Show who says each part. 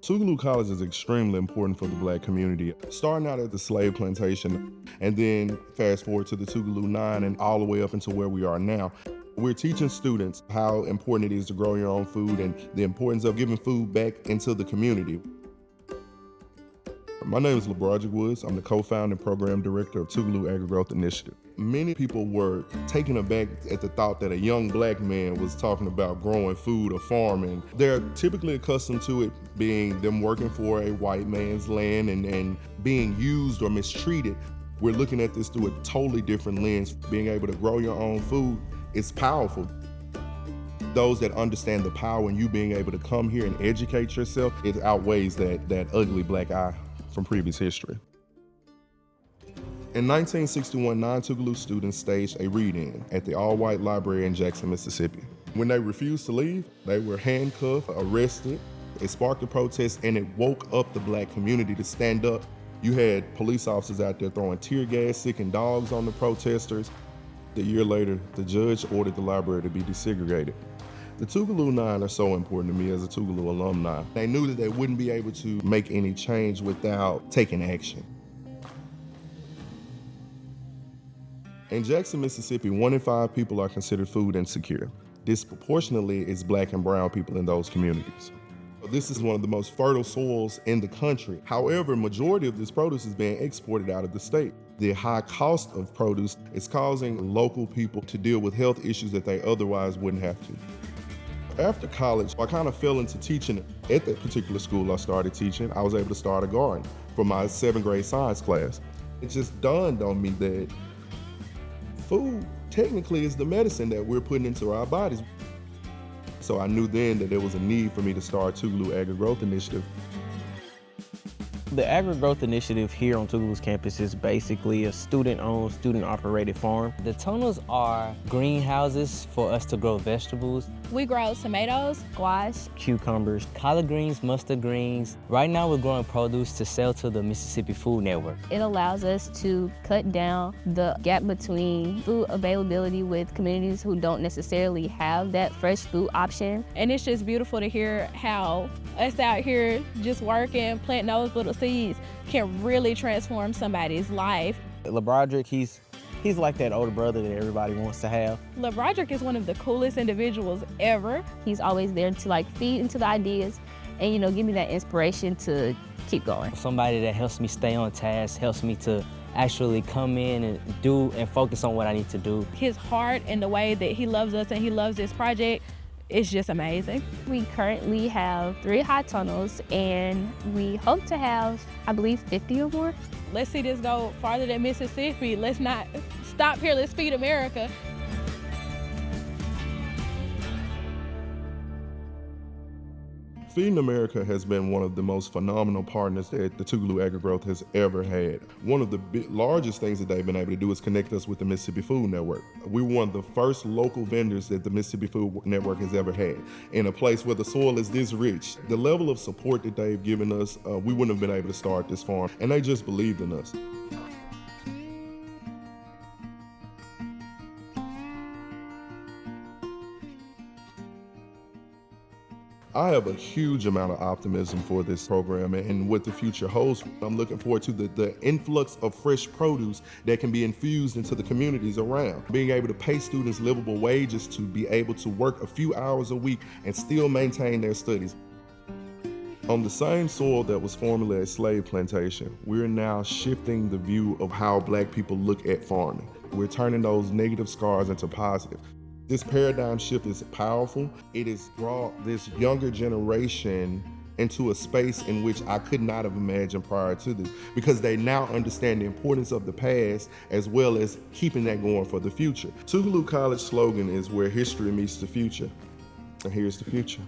Speaker 1: Tougaloo College is extremely important for the Black community, starting out at the slave plantation and then fast forward to the Tougaloo 9 and all the way up into where we are now. We're teaching students how important it is to grow your own food and the importance of giving food back into the community. My name is LeBroderick Woods. I'm the co-founder and program director of Tougaloo Agri-Growth Initiative. Many people were taken aback at the thought that a young Black man was talking about growing food or farming. They're typically accustomed to it being them working for a white man's land and being used or mistreated. We're looking at this through a totally different lens. Being able to grow your own food is powerful. Those that understand the power in you being able to come here and educate yourself, it outweighs that ugly black eye from previous history. In 1961, 9 Tougaloo students staged a read-in at the all-white library in Jackson, Mississippi. When they refused to leave, they were handcuffed, arrested. It sparked a protest and it woke up the Black community to stand up. You had police officers out there throwing tear gas, sicking dogs on the protesters. A year later, the judge ordered the library to be desegregated. The Tougaloo 9 are so important to me as a Tougaloo alumni. They knew that they wouldn't be able to make any change without taking action. In Jackson, Mississippi, 1 in 5 people are considered food insecure. Disproportionately is Black and brown people in those communities. This is one of the most fertile soils in the country. However, majority of this produce is being exported out of the state. The high cost of produce is causing local people to deal with health issues that they otherwise wouldn't have to. After college, I kind of fell into teaching. At that particular school I started teaching, I was able to start a garden for my 7th grade science class. It just dawned on me that food technically is the medicine that we're putting into our bodies. So I knew then that there was a need for me to start Tougaloo Agri-Growth Initiative.
Speaker 2: The Agri-Growth Initiative here on Tougaloo's campus is basically a student-owned, student-operated farm. The tunnels are greenhouses for us to grow vegetables.
Speaker 3: We grow tomatoes, squash,
Speaker 2: cucumbers, collard greens, mustard greens. Right now we're growing produce to sell to the Mississippi Food Network.
Speaker 4: It allows us to cut down the gap between food availability with communities who don't necessarily have that fresh food option.
Speaker 3: And it's just beautiful to hear how us out here just working, planting those little seeds can really transform somebody's life.
Speaker 2: LeBroderick, he's like that older brother that everybody wants to have.
Speaker 3: LeBroderick is one of the coolest individuals ever.
Speaker 4: He's always there to feed into the ideas and give me that inspiration to keep going.
Speaker 2: Somebody that helps me stay on task, helps me to actually come in and do and focus on what I need to do.
Speaker 3: His heart and the way that he loves us and he loves this project, it's just amazing.
Speaker 4: We currently have 3 hot tunnels and we hope to have, I believe, 50 or more.
Speaker 3: Let's see this go farther than Mississippi. Let's not stop here, let's feed America.
Speaker 1: Feeding America has been one of the most phenomenal partners that the Tougaloo Agri-Growth has ever had. One of the largest things that they've been able to do is connect us with the Mississippi Food Network. We were one of the first local vendors that the Mississippi Food Network has ever had in a place where the soil is this rich. The level of support that they've given us, we wouldn't have been able to start this farm, and they just believed in us. I have a huge amount of optimism for this program and what the future holds. I'm looking forward to the influx of fresh produce that can be infused into the communities around. Being able to pay students livable wages to be able to work a few hours a week and still maintain their studies. On the same soil that was formerly a slave plantation, we're now shifting the view of how Black people look at farming. We're turning those negative scars into positive. This paradigm shift is powerful. It has brought this younger generation into a space in which I could not have imagined prior to this, because they now understand the importance of the past as well as keeping that going for the future. Tougaloo College slogan is where history meets the future, and here's the future.